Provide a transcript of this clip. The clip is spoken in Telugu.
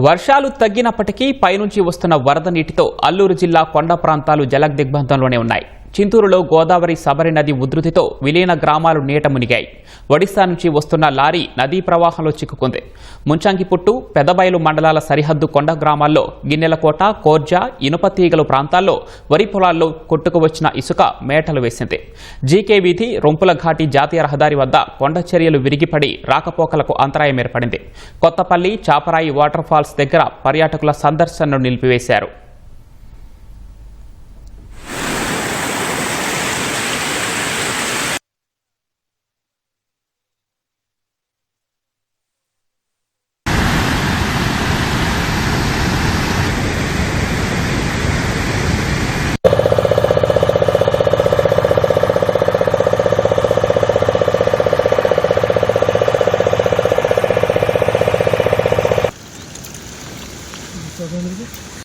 వర్షాలు తగ్గినప్పటికీ పైనుంచి వస్తున్న వరద నీటితో అల్లూరు జిల్లా కొండ ప్రాంతాలు జలదిగ్బంధంలోనే ఉన్నాయి. చింతూరులో గోదావరి సబరి నది ఉధృతితో విలీన గ్రామాలు నీట మునిగాయి. ఒడిశా నుంచి వస్తున్న లారీ నదీ ప్రవాహంలో చిక్కుకుంది. ముంచంగిపుట్టు, పెదబయలు మండలాల సరిహద్దు కొండ గ్రామాల్లో గిన్నెలకోట, కోర్జా, ఇనుపతీగలు ప్రాంతాల్లో వరి పొలాల్లో కొట్టుకువచ్చిన ఇసుక మేటలు వేసింది. జీకే వీధి, రొంపుల ఘాటి జాతీయ రహదారి వద్ద కొండ చర్యలు విరిగిపడి రాకపోకలకు అంతరాయం ఏర్పడింది. కొత్తపల్లి, చాపరాయి వాటర్ ఫాల్స్ దగ్గర పర్యాటకుల సందర్శనను నిలిపివేశారు. Está